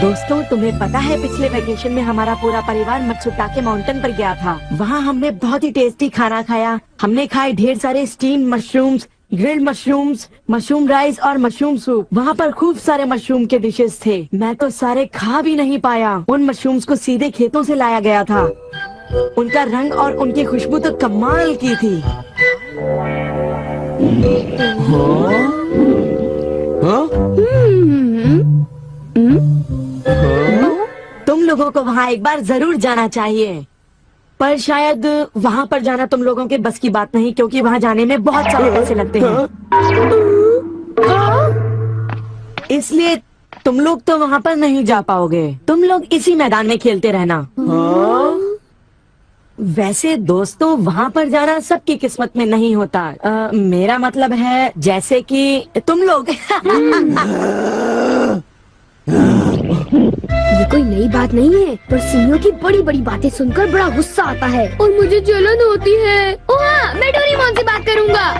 दोस्तों, तुम्हें पता है पिछले वेकेशन में हमारा पूरा परिवार मत्सुताके माउंटेन पर गया था। वहाँ हमने बहुत ही टेस्टी खाना खाया। हमने खाए ढेर सारे steam mushrooms, grilled mushrooms, mushroom rice और मशरूम सूप। वहाँ पर खूब सारे मशरूम के डिशेस थे। मैं तो सारे खा भी नहीं पाया। उन मशरूम्स को सीधे खेतों से लाया गया था। उनका रंग और उनकी खुशबू तो कमाल की थी। तुम लोगों को वहाँ एक बार जरूर जाना चाहिए, पर शायद वहाँ पर जाना तुम लोगों के बस की बात नहीं, क्योंकि वहाँ जाने में बहुत सारे पैसे लगते हैं। इसलिए तुम लोग तो वहाँ पर नहीं जा पाओगे। तुम लोग इसी मैदान में खेलते रहना। वैसे दोस्तों, वहाँ पर जाना सबकी किस्मत में नहीं होता। मेरा मतलब है जैसे कि तुम लोग। ये कोई नई बात नहीं है, पर सीनियों की बड़ी बड़ी बातें सुनकर बड़ा गुस्सा आता है और मुझे जलन होती है। ओह हाँ, मैं डोरेमोन से बात करूँगा।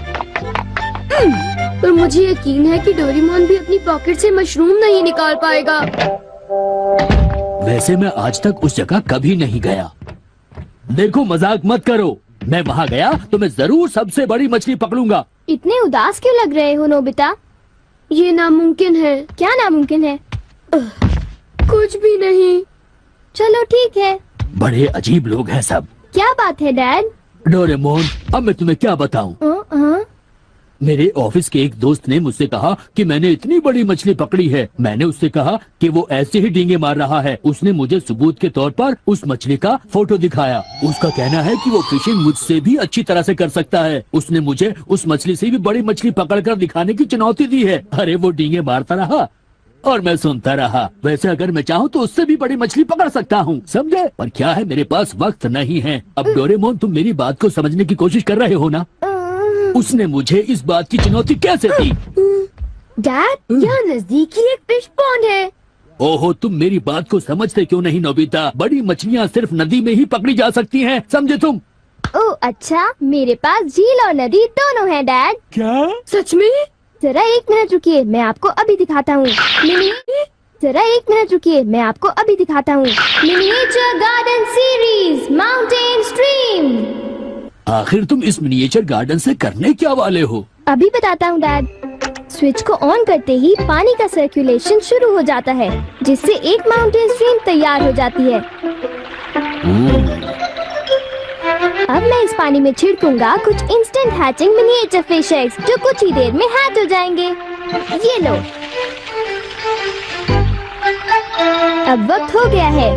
पर मुझे यकीन है कि डोरेमोन भी अपनी पॉकेट से मशरूम नहीं निकाल पाएगा। वैसे मैं आज तक उस जगह कभी नहीं गया। देखो, मजाक मत करो। मैं वहाँ गया तो मैं जरूर सबसे बड़ी मछली पकड़ूंगा। इतने उदास क्यों लग रहे हो नोबिता? ये नामुमकिन है। क्या नामुमकिन है? कुछ भी नहीं। चलो ठीक है। बड़े अजीब लोग हैं सब। क्या बात है डैड? डोरेमोन, अब मैं तुम्हें क्या बताऊं? मेरे ऑफिस के एक दोस्त ने मुझसे कहा कि मैंने इतनी बड़ी मछली पकड़ी है। मैंने उससे कहा कि वो ऐसे ही डींगे मार रहा है। उसने मुझे सबूत के तौर पर उस मछली का फोटो दिखाया। उसका कहना है कि वो फिशिंग मुझसे भी अच्छी तरह से कर सकता है। उसने मुझे उस मछली से भी बड़ी मछली पकड़कर दिखाने की चुनौती दी है। अरे वो डींगे मारता रहा और मैं सुनता रहा। वैसे अगर मैं चाहूँ तो उससे भी बड़ी मछली पकड़ सकता हूँ, समझे? पर क्या है, मेरे पास वक्त नहीं है। अब डोरेमोन, तुम मेरी बात को समझने की कोशिश कर रहे हो ना? उसने मुझे इस बात की चुनौती कैसे दी? डैड, यहाँ नजदीक ही एक फिश पॉन्ड है। ओहो, तुम मेरी बात को समझते क्यों नहीं नोबिता? बड़ी मछलियाँ सिर्फ नदी में ही पकड़ी जा सकती हैं, समझे तुम? ओह अच्छा, मेरे पास झील और नदी दोनों हैं डैड। क्या? सच में? जरा एक मिनट रुकिए, मैं आपको अभी दिखाता हूँ। जरा एक मिनट रुकिए, मैं आपको अभी दिखाता हूँ। Miniature garden series mountain stream. आखिर तुम इस मिनिएचर गार्डन से करने क्या वाले हो? अभी बताता हूँ डैड। स्विच को ऑन करते ही पानी का सर्कुलेशन शुरू हो जाता है, जिससे एक माउंटेन स्ट्रीम तैयार हो जाती है। अब मैं इस पानी में छिड़कूंगा कुछ instant hatching miniature fish eggs, जो कुछ ही देर में हैच हो जाएंगे। ये लो। अब वक्त हो गया है।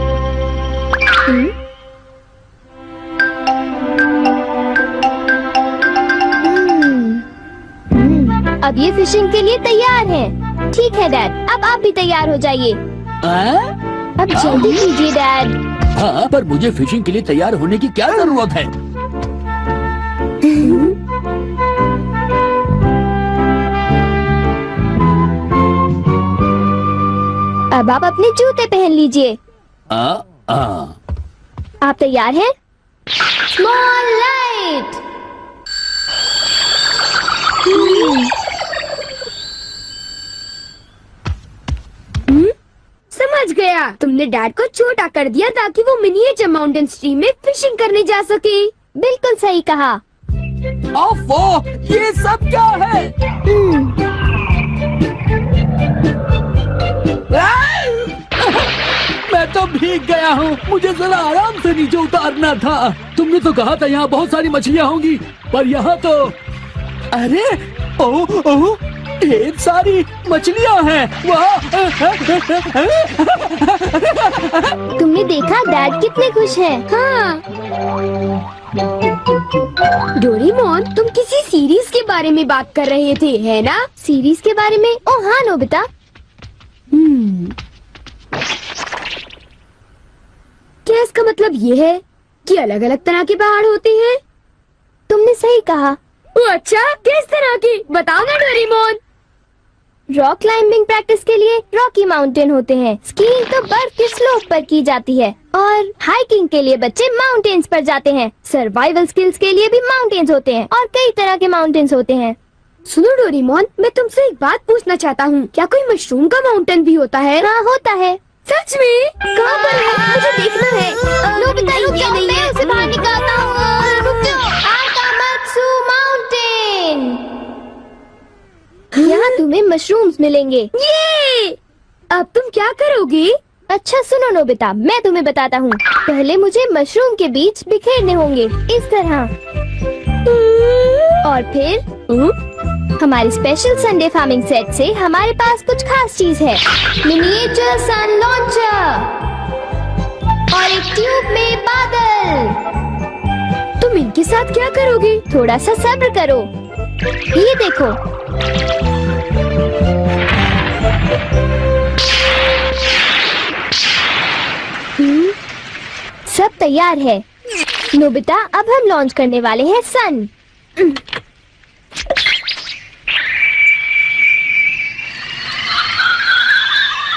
अब ये फिशिंग के लिए तैयार हैं। ठीक है डैड, अब आप भी तैयार हो जाइए। अब जल्दी कीजिए डैड। हाँ, पर मुझे फिशिंग के लिए तैयार होने की क्या जरूरत है? अब आप अपने जूते पहन लीजिए। आप तैयार हैं? Small light. समझ गया, तुमने डैड को छोटा कर दिया ताकि वो मिनिएचर माउंटेन स्ट्रीम में फिशिंग करने जा सके। बिल्कुल सही कहा। ओफो, ये सब क्या है? मैं तो भीग गया हूँ। मुझे जरा आराम से नीचे उतारना था। तुमने तो कहा था यहाँ बहुत सारी मछलियाँ होंगी, पर यहाँ तो अरे ओह, ढेर सारी मछलियाँ हैं। तुमने देखा डैड कितने खुश हैं? हाँ। डोरेमोन, तुम किसी सीरीज के बारे में बात कर रहे थे, है ना? सीरीज के बारे में? ओह हाँ नोबिता। क्या इसका मतलब ये है कि अलग अलग तरह के पहाड़ होते हैं? तुमने सही कहा। ओह अच्छा, किस तरह की? बताओ ना डोरेमोन। रॉक क्लाइंबिंग प्रैक्टिस के लिए रॉकी माउंटेन होते हैं। स्कीइंग तो बर्फ के स्लोप पर की जाती है और हाइकिंग के लिए बच्चे माउंटेन्स पर जाते हैं। सर्वाइवल स्किल्स के लिए भी माउंटेन्स होते हैं और कई तरह के माउंटेन्स होते हैं। सुनो डोरेमोन, मैं तुमसे एक बात पूछना चाहता हूँ। क्या कोई मशरूम का माउंटेन भी होता है? हाँ होता है। सच में? कहाँ पर है? मुझे देखना है। नोबिता रुक जाओ, मैं उसे बाहर निकालता हूँ। रुक जाओ। आकामात्सु माउंटेन। यहाँ तुम्हें मशरूम्स मिलेंगे। ये! अब तुम क्या करोगी? अच्छा सुनो नोबिता, मैं तुम्हें बताता हूँ। पहले मुझे मशरूम के बीज बिखेरने होंगे, इस तरह। और फिर हमारे स्पेशल संडे फार्मिंग सेट से हमारे पास कुछ खास चीज है। मिनिएचर सन लॉन्चर और एक ट्यूब में बादल। तुम इनके साथ क्या करोगी? थोड़ा सा सब्र करो। ये देखो। सब तैयार है नोबिता। अब हम लॉन्च करने वाले हैं सन।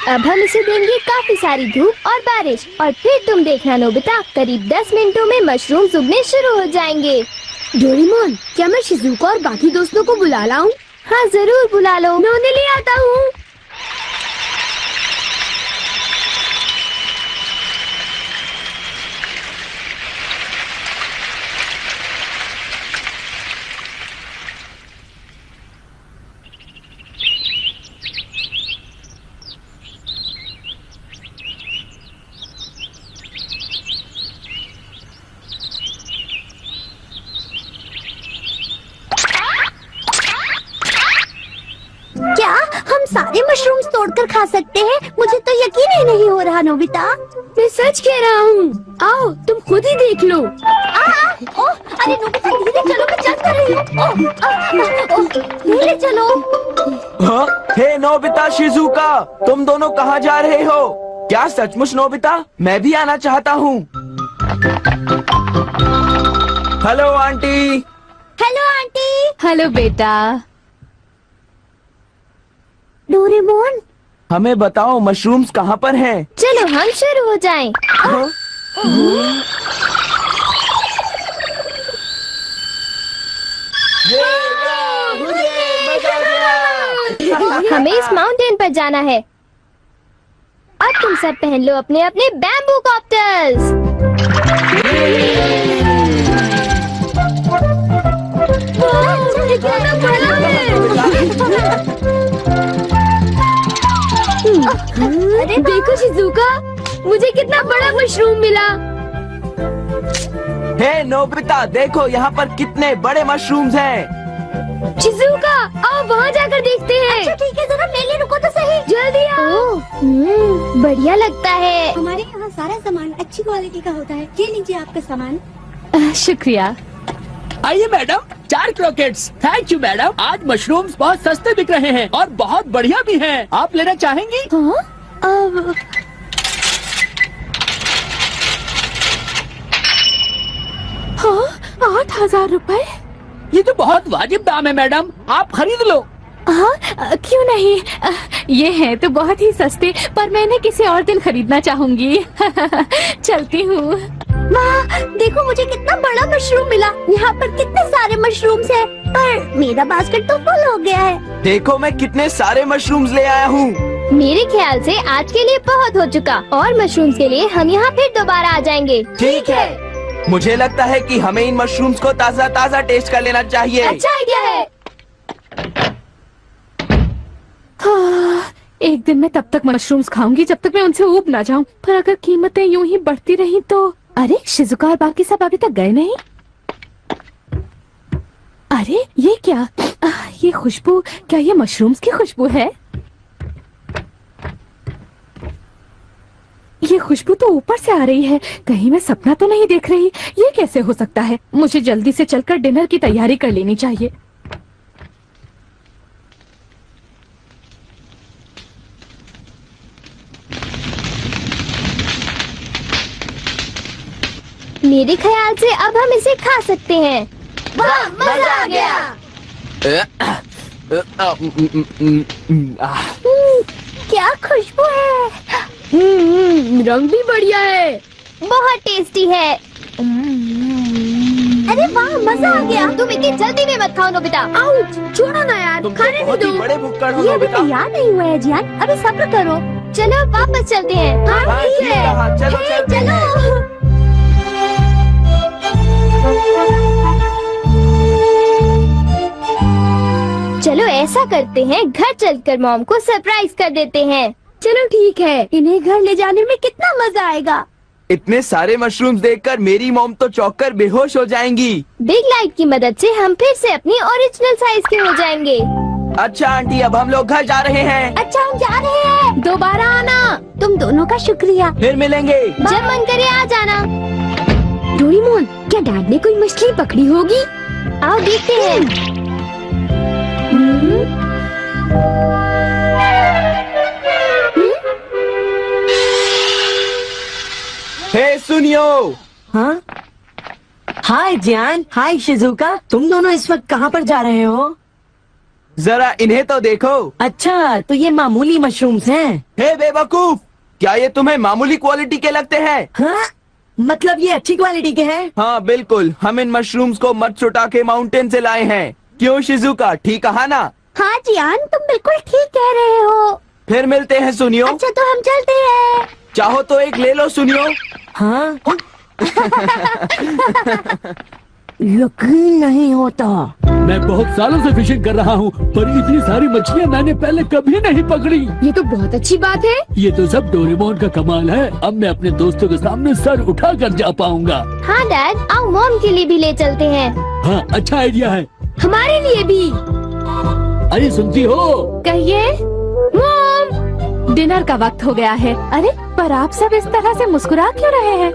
अब हम इसे देंगे काफी सारी धूप और बारिश, और फिर तुम देखना नोबिता, करीब 10 मिनटों में मशरूम्स उगने शुरू हो जाएंगे। डोरेमोन, क्या मैं शिजुका और बाकी दोस्तों को बुला लाऊं? हाँ जरूर बुला लो, मैं उन्हें ले आता हूँ। क्या हम सारे मशरूम्स तोड़कर खा सकते हैं? मुझे तो यकीन ही नहीं हो रहा नोबिता। मैं सच कह रहा हूँ। आओ तुम खुद ही देख लो। ओह, अरे नोबिता धीरे चलो, मैं चल कर रही हूँ। धीरे चलो। हाँ? हे नोबिता, शिजुका, तुम दोनों कहाँ जा रहे हो? क्या सचमुच नोबिता? मैं भी आना चाहता हूँ। Hello aunty. Hello aunty. Hello बेटा। डोरेमोन, हमें बताओ मशरूम्स कहाँ पर हैं? चलो हम शुरू हो जाएं। हाँ? हमें इस माउंटेन पर जाना है। अब तुम सब पहन लो अपने अपने बैम्बू कॉप्टर्स। अरे देखो शिजुका, मुझे कितना बड़ा मशरूम मिला। हे नोबिता, देखो यहाँ पर कितने बड़े मशरूम्स हैं। शिजुका, आओ वहाँ जाकर देखते हैं। अच्छा ठीक है, जरा मेरे लिए रुको तो सही। जल्दी आओ। बढ़िया लगता है। हमारे यहाँ सारा सामान अच्छी क्वालिटी का होता है। ये लीजिए आपका सामान। शुक्रिया। आइए madam, 4 croquettes. Thank you madam. आज मशरूम्स बहुत सस्ते बिक रहे हैं और बहुत बढ़िया भी हैं। आप लेना चाहेंगी? हाँ? 8,000 रुपए? ये तो बहुत वाजिब दाम है मैडम, आप खरीद लो। हाँ क्यों नहीं, ये है तो बहुत ही सस्ते, पर मैं इन्हें किसी और दिन खरीदना चाहूंगी। चलती हूँ। वाह, देखो मुझे कितना बड़ा मशरूम मिला। यहाँ पर कितने सारे मशरूम्स हैं, पर मेरा बास्केट तो फुल हो गया है। देखो मैं कितने सारे मशरूम्स ले आया हूँ। मेरे ख्याल से आज के लिए बहुत हो चुका, और मशरूम्स के लिए हम यहाँ फिर दोबारा आ जाएंगे। ठीक है। मुझे लगता है कि हमें इन मशरूम्स को ताज़ा ताज़ा टेस्ट कर लेना चाहिए। अच्छा आइडिया है। हाँ, एक दिन मैं तब तक मशरूम्स खाऊंगी जब तक मैं उनसे ऊब ना जाऊं। पर अगर कीमतें यूं ही बढ़ती रही तो। अरे शिजुका और बाकी सब अभी तक गए नहीं। अरे ये क्या, ये खुशबू, क्या ये मशरूम्स की खुशबू है? ये खुशबू तो ऊपर से आ रही है, कहीं मैं सपना तो नहीं देख रही। ये कैसे हो सकता है? मुझे जल्दी से चलकर डिनर की तैयारी कर लेनी चाहिए। मेरे ख्याल से अब हम इसे खा सकते हैं। वाह, मजा आ गया। क्या खुशबू है। रंग भी बढ़िया है। बहुत टेस्टी है। अरे वाह, मजा आ गया। तुम इतनी जल्दी में मत खाओ नोबिता। आउच, छोड़ो ना यार, तुम खाने तो नहीं बहुत दो। ही बड़े भुक्कड़ हो ये अभी नोबिता। तैयार नहीं हुआ है जियान, अभी सब्र करो। चलो वापस चलते हैं। हाँ, ठीक ठीक कहा, चलो हे, चलते हैं। चलो ऐसा करते हैं, घर चलकर मॉम को सरप्राइज कर देते हैं। चलो ठीक है, इन्हें घर ले जाने में कितना मजा आएगा। इतने सारे मशरूम्स देखकर मेरी मॉम तो चौंक कर बेहोश हो जाएंगी। बिग लाइट की मदद से हम फिर से अपनी ओरिजिनल साइज के हो जाएंगे। अच्छा आंटी, अब हम लोग घर जा रहे हैं। अच्छा हम जा रहे हैं। दोबारा आना। तुम दोनों का शुक्रिया। फिर मिलेंगे। जब मन करे आ जाना। डोरेमोन, क्या डैड ने कोई मछली पकड़ी होगी? आओ देखते हैं। हे सुनियो, हाँ, हाय जियान, हाय शिजुका, तुम दोनों इस वक्त कहाँ पर जा रहे हो? जरा इन्हें तो देखो। अच्छा, तो ये मामूली मशरूम्स हैं। हे बेवकूफ, क्या ये तुम्हें मामूली क्वालिटी के लगते हैं? हाँ, मतलब ये अच्छी क्वालिटी के हैं? हाँ बिल्कुल, हम इन मशरूम्स को मत्सुटाके माउंटेन से लाए हैं। क्यों शिजुका, ठीक कहा ना? हाँ जियान, तुम बिल्कुल ठीक कह रहे हो। फिर मिलते हैं सुनियो। अच्छा तो हम चलते हैं। चाहो तो एक ले लो सुनियो। हाँ। यकीन नहीं होता। मैं बहुत सालों से फिशिंग कर रहा हूँ, पर इतनी सारी मछलियाँ मैंने पहले कभी नहीं पकड़ी। ये तो बहुत अच्छी बात है। ये तो सब डोरेमोन का कमाल है। अब मैं अपने दोस्तों के सामने सर उठा कर जा पाऊंगा। हाँ डैड, आओ मॉम के लिए भी ले चलते हैं। हाँ, अच्छा आइडिया है। हमारे लिए भी। अरे सुनती हो? कहिए। मॉम, डिनर का वक्त हो गया है। अरे पर आप सब इस तरह से मुस्कुरा क्यों रहे हैं?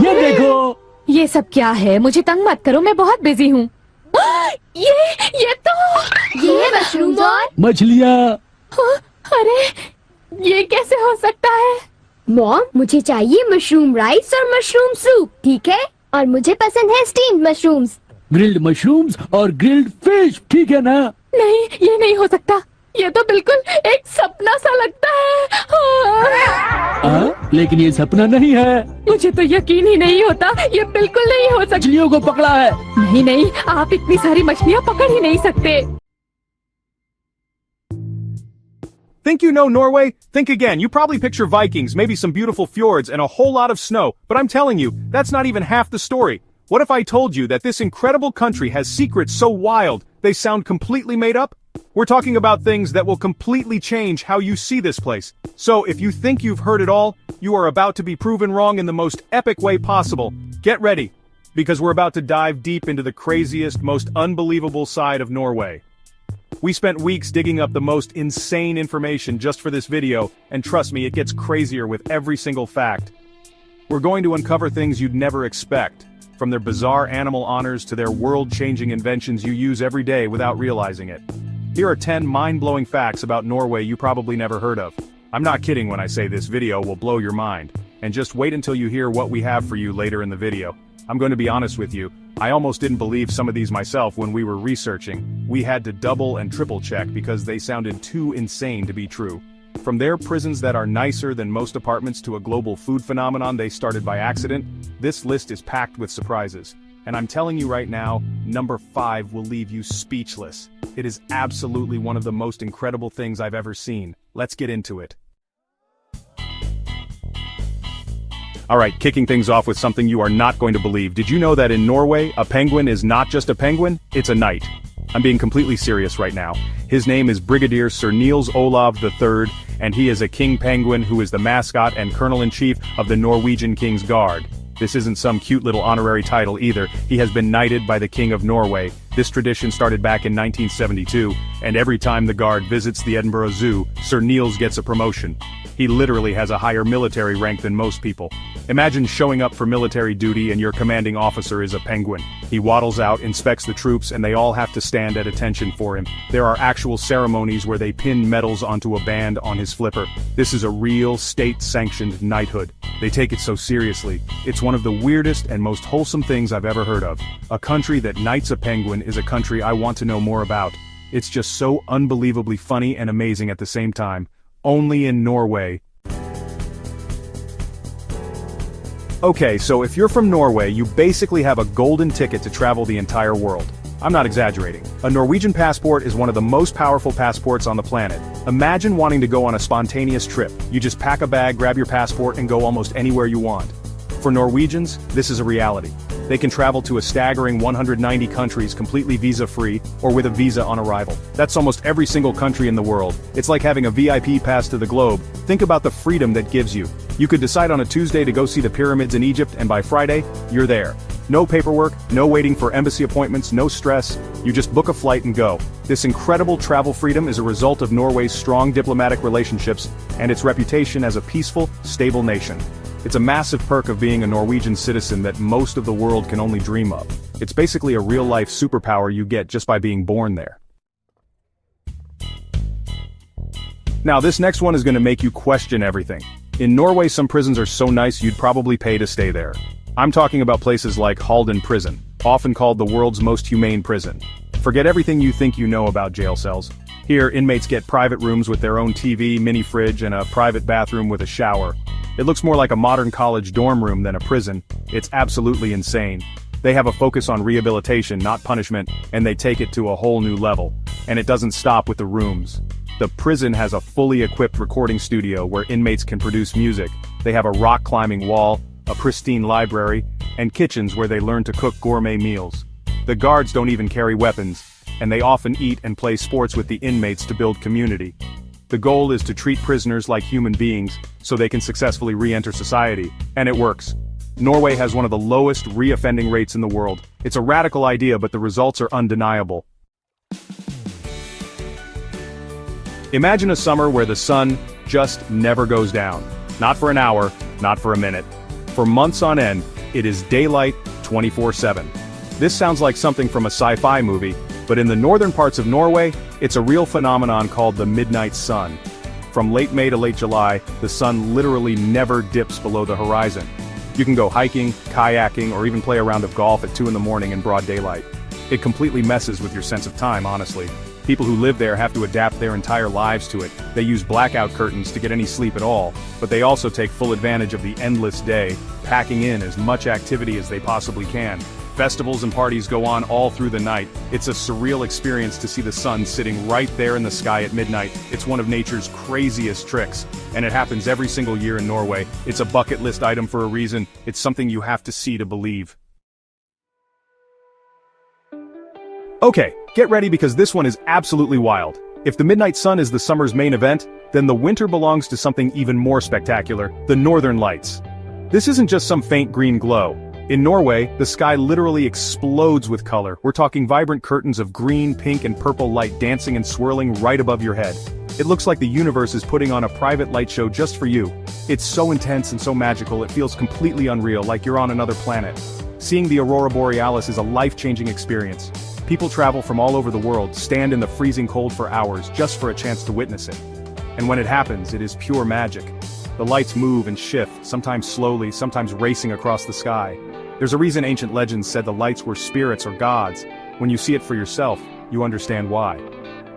ये देखो। ये सब क्या है? मुझे तंग मत करो, मैं बहुत बिजी हूँ। ये तो ये है मशरूम्स और मछलियाँ। अरे ये कैसे हो सकता है? मॉम, मुझे चाहिए मशरूम राइस और मशरूम सूप, ठीक है? और मुझे पसंद है स्टीम्ड मशरूम्स। ग्रिल्ड मशरूम्स और ग्रिल्ड फिश, ठीक है ना? नहीं, ये नहीं हो सकता। ये तो बिल्कुल एक सपना सा लगता है। लेकिन ये सपना नहीं है। मुझे तो यकीन ही नहीं होता, ये बिल्कुल नहीं हो सकता। मछलियों को पकड़ा है। नहीं नहीं, आप इतनी सारी मछलियाँ पकड़ ही नहीं सकते। Think you know Norway? Think again. You probably picture Vikings, maybe some beautiful fjords, and a whole lot of snow. But I'm telling you, that's not even half the story. What if I told you that this incredible country has secrets so wild, they sound completely made up? We're talking about things that will completely change how you see this place. So if you think you've heard it all, you are about to be proven wrong in the most epic way possible. Get ready, because we're about to dive deep into the craziest, most unbelievable side of Norway. We spent weeks digging up the most insane information just for this video, and trust me, it gets crazier with every single fact. We're going to uncover things you'd never expect, from their bizarre animal honors to their world-changing inventions you use every day without realizing it. Here are 10 mind-blowing facts about Norway you probably never heard of. I'm not kidding when I say this video will blow your mind, and just wait until you hear what we have for you later in the video. I'm going to be honest with you, I almost didn't believe some of these myself when we were researching. We had to double and triple check because they sounded too insane to be true. From their prisons that are nicer than most apartments to a global food phenomenon they started by accident, this list is packed with surprises. And I'm telling you right now, number 5 will leave you speechless. It is absolutely one of the most incredible things I've ever seen. Let's get into it. Alright, kicking things off with something you are not going to believe. Did you know that in Norway, a penguin is not just a penguin, it's a knight? I'm being completely serious right now. His name is Brigadier Sir Niels Olav III, and he is a king penguin who is the mascot and colonel-in-chief of the Norwegian King's Guard. This isn't some cute little honorary title either, he has been knighted by the King of Norway. This tradition started back in 1972, and every time the Guard visits the Edinburgh Zoo, Sir Niels gets a promotion. He literally has a higher military rank than most people. Imagine showing up for military duty and your commanding officer is a penguin. He waddles out, inspects the troops, and they all have to stand at attention for him. There are actual ceremonies where they pin medals onto a band on his flipper. This is a real state-sanctioned knighthood. They take it so seriously. It's one of the weirdest and most wholesome things I've ever heard of. A country that knights a penguin is a country I want to know more about. It's just so unbelievably funny and amazing at the same time. Only in Norway. Okay, so if you're from Norway, you basically have a golden ticket to travel the entire world. I'm not exaggerating. A Norwegian passport is one of the most powerful passports on the planet. Imagine wanting to go on a spontaneous trip. You just pack a bag, grab your passport, and go almost anywhere you want. For Norwegians, this is a reality. They can travel to a staggering 190 countries completely visa-free, or with a visa on arrival. That's almost every single country in the world. It's like having a VIP pass to the globe. Think about the freedom that gives you. You could decide on a Tuesday to go see the pyramids in Egypt, and by Friday, you're there. No paperwork, no waiting for embassy appointments, no stress. You just book a flight and go. This incredible travel freedom is a result of Norway's strong diplomatic relationships and its reputation as a peaceful, stable nation. It's a massive perk of being a Norwegian citizen that most of the world can only dream of. It's basically a real-life superpower you get just by being born there. Now this next one is going to make you question everything. In Norway, some prisons are so nice you'd probably pay to stay there. I'm talking about places like Halden Prison, often called the world's most humane prison. Forget everything you think you know about jail cells. Here, inmates get private rooms with their own TV, mini fridge, and a private bathroom with a shower. It looks more like a modern college dorm room than a prison. It's absolutely insane. They have a focus on rehabilitation, not punishment, and they take it to a whole new level. And it doesn't stop with the rooms. The prison has a fully equipped recording studio where inmates can produce music. They have a rock climbing wall, a pristine library, and kitchens where they learn to cook gourmet meals. The guards don't even carry weapons, and they often eat and play sports with the inmates to build community. The goal is to treat prisoners like human beings, so they can successfully re-enter society, and it works. Norway has one of the lowest re-offending rates in the world. It's a radical idea, but the results are undeniable. Imagine a summer where the sun just never goes down. Not for an hour, not for a minute. For months on end, it is daylight 24/7. This sounds like something from a sci-fi movie, but in the northern parts of Norway, it's a real phenomenon called the midnight sun. From late May to late July, the sun literally never dips below the horizon. You can go hiking, kayaking, or even play a round of golf at 2 in the morning in broad daylight. It completely messes with your sense of time, honestly. People who live there have to adapt their entire lives to it. They use blackout curtains to get any sleep at all, but they also take full advantage of the endless day, packing in as much activity as they possibly can. Festivals and parties go on all through the night. It's a surreal experience to see the sun sitting right there in the sky at midnight. It's one of nature's craziest tricks, and it happens every single year in Norway. It's a bucket list item for a reason. It's something you have to see to believe. Okay, get ready because this one is absolutely wild. If the midnight sun is the summer's main event, then the winter belongs to something even more spectacular, the Northern Lights. This isn't just some faint green glow. In Norway, the sky literally explodes with color. We're talking vibrant curtains of green, pink, and purple light dancing and swirling right above your head. It looks like the universe is putting on a private light show just for you. It's so intense and so magical, it feels completely unreal, like you're on another planet. Seeing the aurora borealis is a life-changing experience. People travel from all over the world, stand in the freezing cold for hours just for a chance to witness it. And when it happens, it is pure magic. The lights move and shift, sometimes slowly, sometimes racing across the sky. There's a reason ancient legends said the lights were spirits or gods. When you see it for yourself, you understand why.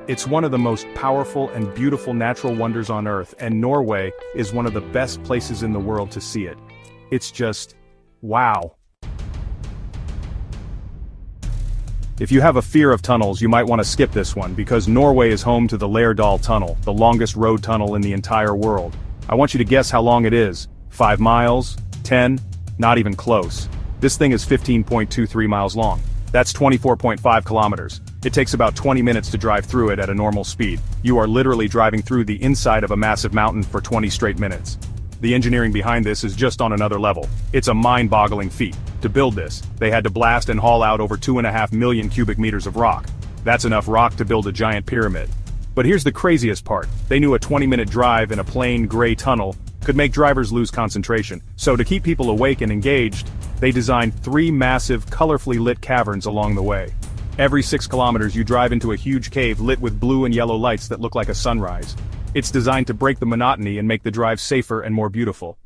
It's one of the most powerful and beautiful natural wonders on Earth, and Norway is one of the best places in the world to see it. It's just, wow. If you have a fear of tunnels, you might want to skip this one, because Norway is home to the Lærdal Tunnel, the longest road tunnel in the entire world. I want you to guess how long it is. 5 miles? 10? Not even close. This thing is 15.23 miles long. That's 24.5 kilometers. It takes about 20 minutes to drive through it at a normal speed. You are literally driving through the inside of a massive mountain for 20 straight minutes. The engineering behind this is just on another level. It's a mind-boggling feat. To build this, they had to blast and haul out over 2.5 million cubic meters of rock. That's enough rock to build a giant pyramid. But here's the craziest part. They knew a 20-minute drive in a plain gray tunnel could make drivers lose concentration. So to keep people awake and engaged, they designed 3 massive, colorfully lit caverns along the way. Every 6 kilometers you drive into a huge cave lit with blue and yellow lights that look like a sunrise. It's designed to break the monotony and make the drive safer and more beautiful.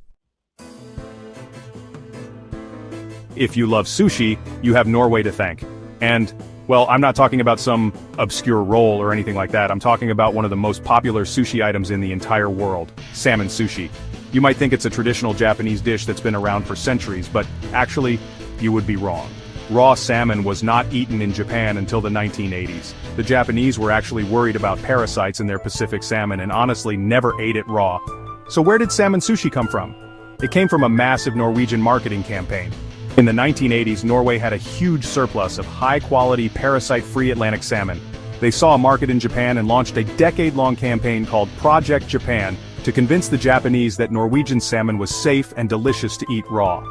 If you love sushi, you have Norway to thank. And Well, I'm not talking about some obscure roll or anything like that. I'm talking about one of the most popular sushi items in the entire world, salmon sushi. You might think it's a traditional Japanese dish that's been around for centuries, but actually, you would be wrong. Raw salmon was not eaten in Japan until the 1980s. The Japanese were actually worried about parasites in their Pacific salmon and honestly never ate it raw. So where did salmon sushi come from? It came from a massive Norwegian marketing campaign. In the 1980s, Norway had a huge surplus of high-quality, parasite-free Atlantic salmon. They saw a market in Japan and launched a decade-long campaign called Project Japan to convince the Japanese that Norwegian salmon was safe and delicious to eat raw.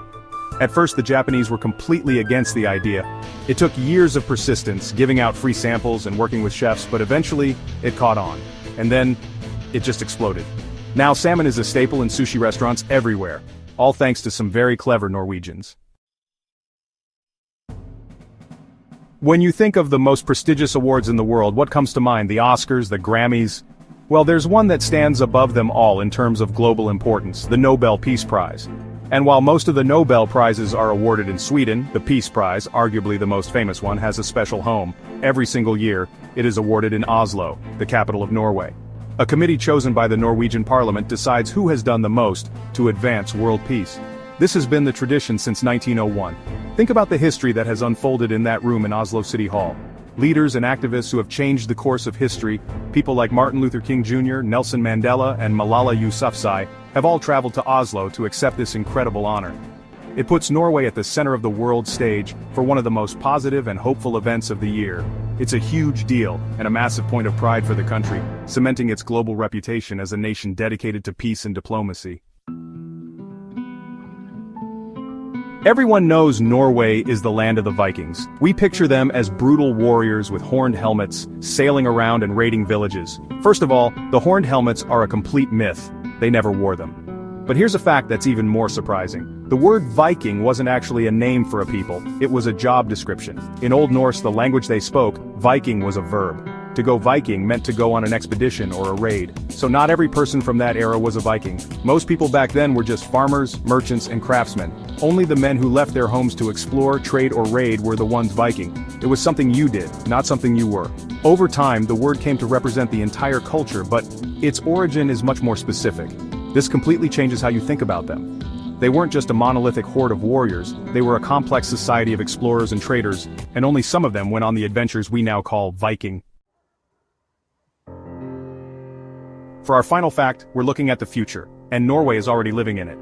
At first, the Japanese were completely against the idea. It took years of persistence, giving out free samples and working with chefs, but eventually, it caught on. And then, it just exploded. Now salmon is a staple in sushi restaurants everywhere, all thanks to some very clever Norwegians. When you think of the most prestigious awards in the world, what comes to mind? The Oscars, the Grammys? Well, there's one that stands above them all in terms of global importance, the Nobel Peace Prize. And while most of the Nobel Prizes are awarded in Sweden, the Peace Prize, arguably the most famous one, has a special home. Every single year, it is awarded in Oslo, the capital of Norway. A committee chosen by the Norwegian parliament decides who has done the most to advance world peace. This has been the tradition since 1901. Think about the history that has unfolded in that room in Oslo City Hall. Leaders and activists who have changed the course of history, people like Martin Luther King Jr., Nelson Mandela, and Malala Yousafzai, have all traveled to Oslo to accept this incredible honor. It puts Norway at the center of the world stage for one of the most positive and hopeful events of the year. It's a huge deal and a massive point of pride for the country, cementing its global reputation as a nation dedicated to peace and diplomacy. Everyone knows Norway is the land of the Vikings. We picture them as brutal warriors with horned helmets, sailing around and raiding villages. First of all, the horned helmets are a complete myth. They never wore them. But here's a fact that's even more surprising. The word Viking wasn't actually a name for a people, it was a job description. In Old Norse, the language they spoke, Viking was a verb. To go Viking meant to go on an expedition or a raid. So not every person from that era was a Viking. Most people back then were just farmers, merchants, and craftsmen. Only the men who left their homes to explore, trade, or raid were the ones Viking. It was something you did, not something you were. Over time, the word came to represent the entire culture, but its origin is much more specific. This completely changes how you think about them. They weren't just a monolithic horde of warriors, they were a complex society of explorers and traders, and only some of them went on the adventures we now call Viking. For our final fact, we're looking at the future, and Norway is already living in it.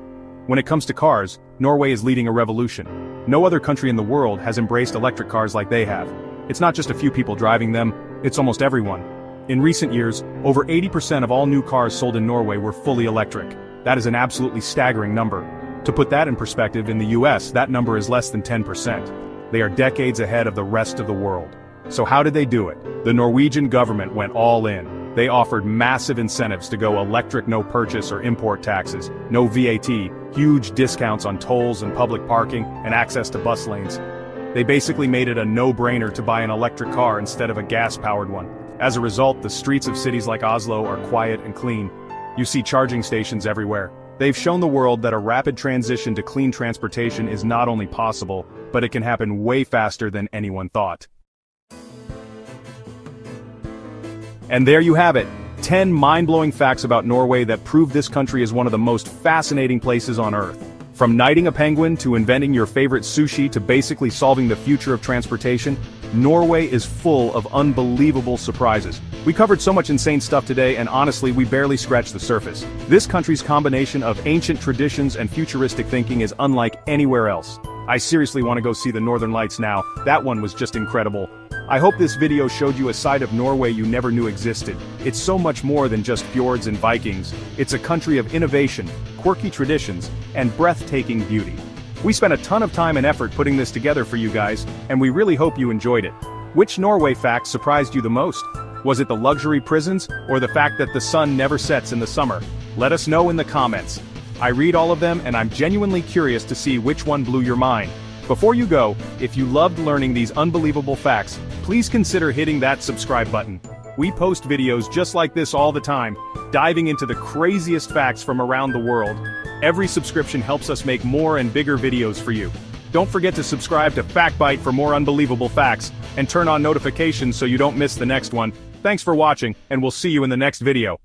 When it comes to cars, Norway is leading a revolution. No other country in the world has embraced electric cars like they have. It's not just a few people driving them, it's almost everyone. In recent years, over 80% of all new cars sold in Norway were fully electric. That is an absolutely staggering number. To put that in perspective, in the US, that number is less than 10%. They are decades ahead of the rest of the world. So how did they do it? The Norwegian government went all in. They offered massive incentives to go electric, no purchase or import taxes, no VAT, huge discounts on tolls and public parking, and access to bus lanes. They basically made it a no-brainer to buy an electric car instead of a gas-powered one. As a result, the streets of cities like Oslo are quiet and clean. You see charging stations everywhere. They've shown the world that a rapid transition to clean transportation is not only possible, but it can happen way faster than anyone thought. And there you have it, 10 mind-blowing facts about Norway that prove this country is one of the most fascinating places on Earth. From knighting a penguin to inventing your favorite sushi to basically solving the future of transportation, Norway is full of unbelievable surprises. We covered so much insane stuff today, and honestly, we barely scratched the surface. This country's combination of ancient traditions and futuristic thinking is unlike anywhere else. I seriously want to go see the Northern Lights now. That one was just incredible. I hope this video showed you a side of Norway you never knew existed. It's so much more than just fjords and Vikings. It's a country of innovation, quirky traditions, and breathtaking beauty. We spent a ton of time and effort putting this together for you guys, and we really hope you enjoyed it. Which Norway fact surprised you the most? Was it the luxury prisons, or the fact that the sun never sets in the summer? Let us know in the comments. I read all of them, and I'm genuinely curious to see which one blew your mind. Before you go, if you loved learning these unbelievable facts, please consider hitting that subscribe button. We post videos just like this all the time, diving into the craziest facts from around the world. Every subscription helps us make more and bigger videos for you. Don't forget to subscribe to FactBite for more unbelievable facts, and turn on notifications so you don't miss the next one. Thanks for watching, and we'll see you in the next video.